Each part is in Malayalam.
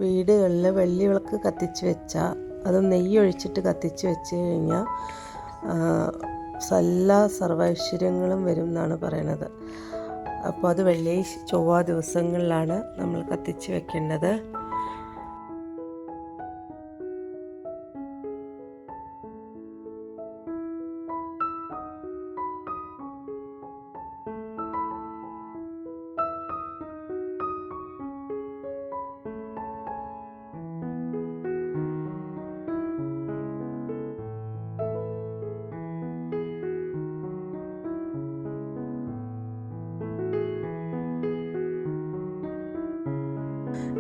വീടുകളിൽ വെള്ളി വിളക്ക് കത്തിച്ച് വെച്ചാൽ അത് നെയ്യ് ഒഴിച്ചിട്ട് കത്തിച്ച് വെച്ച് കഴിഞ്ഞാൽ എല്ലാ സർവൈശ്വര്യങ്ങളും വരും എന്നാണ് പറയണത്. അപ്പോൾ അത് വെള്ളി ചൊവ്വ ദിവസങ്ങളിലാണ് നമ്മൾ കത്തിച്ച് വെക്കേണ്ടത്.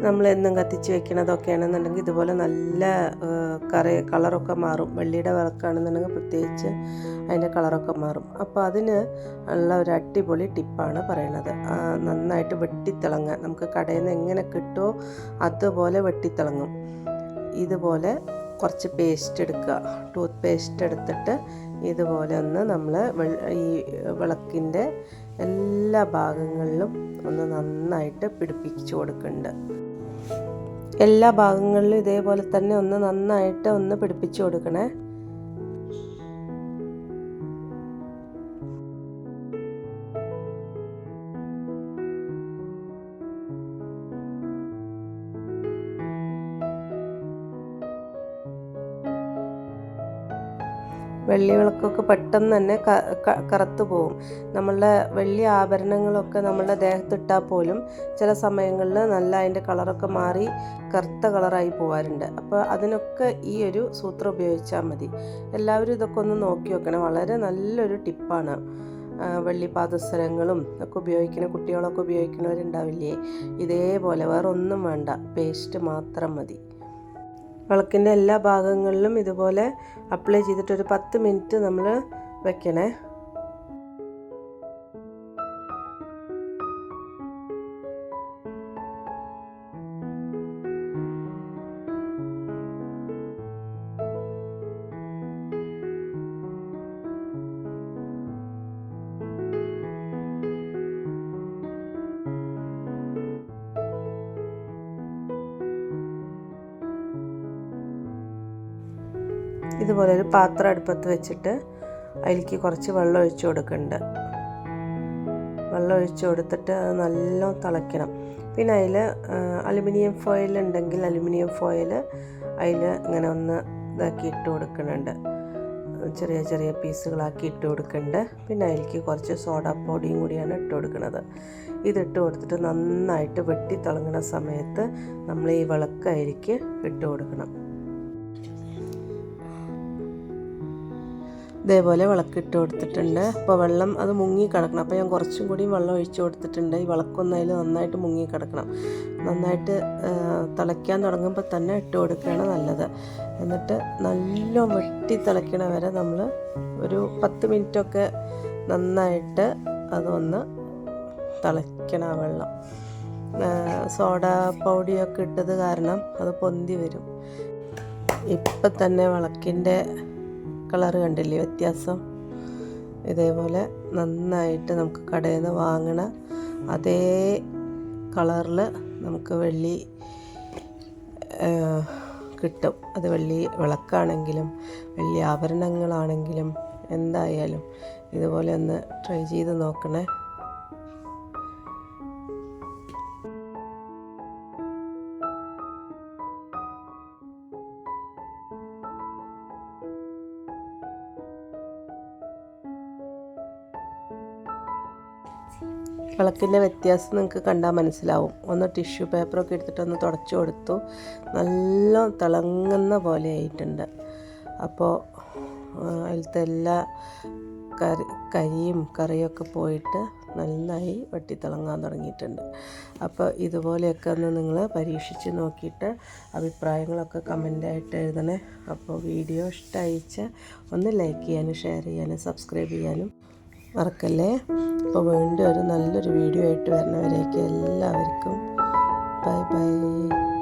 നമ്മളെന്നും കത്തിച്ച് വെക്കണതൊക്കെയാണെന്നുണ്ടെങ്കിൽ ഇതുപോലെ നല്ല കളറൊക്കെ മാറും. വെള്ളിയുടെ വിളക്കാണെന്നുണ്ടെങ്കിൽ പ്രത്യേകിച്ച് അതിൻ്റെ കളറൊക്കെ മാറും. അപ്പോൾ അതിന് ഉള്ള ഒരു അടിപൊളി ടിപ്പാണ് പറയണത്. നന്നായിട്ട് വെട്ടിത്തിളങ്ങാൻ നമുക്ക് കടയിൽ നിന്ന് എങ്ങനെ കിട്ടുമോ അതുപോലെ വെട്ടിത്തിളങ്ങും. ഇതുപോലെ കുറച്ച് പേസ്റ്റ് എടുക്കുക, ടൂത്ത് പേസ്റ്റ് എടുത്തിട്ട് ഇതുപോലെ ഒന്ന് നമ്മൾ ഈ വിളക്കിൻ്റെ എല്ലാ ഭാഗങ്ങളിലും ഒന്ന് നന്നായിട്ട് പിടിപ്പിച്ചു കൊടുക്കുന്നുണ്ട്. എല്ലാ ഭാഗങ്ങളിലും ഇതേപോലെ തന്നെ ഒന്ന് നന്നായിട്ട് ഒന്ന് പിടിപ്പിച്ചു കൊടുക്കണേ. വെള്ളി വിളക്കൊക്കെ പെട്ടെന്ന് തന്നെ കറുത്തു പോകും. നമ്മളുടെ വെള്ളി ആഭരണങ്ങളൊക്കെ നമ്മളുടെ ദേഹത്തിട്ടാൽ പോലും ചില സമയങ്ങളിൽ നല്ല അതിൻ്റെ കളറൊക്കെ മാറി കറുത്ത കളറായി പോകാറുണ്ട്. അപ്പോൾ അതിനൊക്കെ ഈ ഒരു സൂത്രം ഉപയോഗിച്ചാൽ മതി. എല്ലാവരും ഇതൊക്കെ ഒന്ന് നോക്കി വെക്കണം. വളരെ നല്ലൊരു ടിപ്പാണ്. വെള്ളി പാദസരങ്ങളും ഒക്കെ ഉപയോഗിക്കുന്ന കുട്ടികളൊക്കെ ഉപയോഗിക്കുന്നവരുണ്ടാവില്ലേ, ഇതേപോലെ വേറെ ഒന്നും വേണ്ട, പേസ്റ്റ് മാത്രം മതി. വിളക്കിൻ്റെ എല്ലാ ഭാഗങ്ങളിലും ഇതുപോലെ അപ്ലൈ ചെയ്തിട്ട് ഒരു 10 മിനിറ്റ് നമ്മൾ വെക്കണേ. ഇതുപോലെ ഒരു പാത്രം അടുപ്പത്ത് വെച്ചിട്ട് അതിലേക്ക് കുറച്ച് വെള്ളം ഒഴിച്ച് കൊടുക്കുന്നുണ്ട്. വെള്ളം ഒഴിച്ച് കൊടുത്തിട്ട് അത് നല്ലോണം തിളയ്ക്കണം. പിന്നെ അതിൽ അലുമിനിയം ഫോയിൽ ഉണ്ടെങ്കിൽ അലുമിനിയം ഫോയിൽ അതിൽ ഇങ്ങനെ ഒന്ന് ഇതാക്കി ഇട്ട് കൊടുക്കുന്നുണ്ട്. ചെറിയ ചെറിയ പീസുകളാക്കി ഇട്ട് കൊടുക്കുന്നുണ്ട്. പിന്നെ അതിലേക്ക് കുറച്ച് സോഡ പൊടിയും കൂടിയാണ് ഇട്ട് കൊടുക്കുന്നത്. ഇതിട്ട് കൊടുത്തിട്ട് നന്നായിട്ട് വെട്ടി തിളങ്ങുന്ന സമയത്ത് നമ്മൾ ഈ വിളക്ക് അതിലേക്ക് ഇട്ട് കൊടുക്കണം. ഇതേപോലെ വിളക്കിട്ട് കൊടുത്തിട്ടുണ്ട്. അപ്പോൾ വെള്ളം അത് മുങ്ങി കിടക്കണം. അപ്പോൾ ഞാൻ കുറച്ചും കൂടി വെള്ളം ഒഴിച്ച് കൊടുത്തിട്ടുണ്ട്. ഈ വിളക്കൊന്നും അതിൽ നന്നായിട്ട് മുങ്ങി കിടക്കണം. നന്നായിട്ട് തിളയ്ക്കാൻ തുടങ്ങുമ്പോൾ തന്നെ ഇട്ട് കൊടുക്കുകയാണ് നല്ലത്. എന്നിട്ട് നല്ല വെട്ടി തിളയ്ക്കണ വരെ നമ്മൾ ഒരു 10 മിനിറ്റൊക്കെ നന്നായിട്ട് അതൊന്ന് തിളയ്ക്കണം. ആ വെള്ളം സോഡ പൗഡിയൊക്കെ ഇട്ടത് കാരണം അത് പൊന്തി വരും. ഇപ്പം തന്നെ വിളക്കിൻ്റെ കളറ് കണ്ടില്ലേ വ്യത്യാസം? ഇതേപോലെ നന്നായിട്ട് നമുക്ക് കടയിൽ നിന്ന് വാങ്ങണ അതേ കളറിൽ നമുക്ക് വെള്ളി കിട്ടും. അത് വെള്ളി വിളക്കാണെങ്കിലും വെള്ളി ആഭരണങ്ങളാണെങ്കിലും എന്തായാലും ഇതുപോലെ ഒന്ന് ട്രൈ ചെയ്ത് നോക്കണേ. വിളക്കിൻ്റെ വ്യത്യാസം നിങ്ങൾക്ക് കണ്ടാൽ മനസ്സിലാവും. ഒന്ന് ടിഷ്യൂ പേപ്പറൊക്കെ എടുത്തിട്ട് ഒന്ന് തുടച്ചു കൊടുത്തു. നല്ല തിളങ്ങുന്ന പോലെ ആയിട്ടുണ്ട്. അപ്പോൾ അതിലത്തെ എല്ലാ കരിയും കറിയൊക്കെ പോയിട്ട് നന്നായി വെട്ടിത്തിളങ്ങാൻ തുടങ്ങിയിട്ടുണ്ട്. അപ്പോൾ ഇതുപോലെയൊക്കെ ഒന്ന് നിങ്ങൾ പരീക്ഷിച്ച് നോക്കിയിട്ട് അഭിപ്രായങ്ങളൊക്കെ കമൻ്റായിട്ട് എഴുതണേ. അപ്പോൾ വീഡിയോ ഇഷ്ടമായിച്ചാൽ ഒന്ന് ലൈക്ക് ചെയ്യാനും ഷെയർ ചെയ്യാനും സബ്സ്ക്രൈബ് ചെയ്യാനും മറക്കല്ലേ. അപ്പോൾ വീണ്ടും ഒരു നല്ലൊരു വീഡിയോ ആയിട്ട് വരുന്നവരേക്ക് എല്ലാവർക്കും ബൈ ബൈ.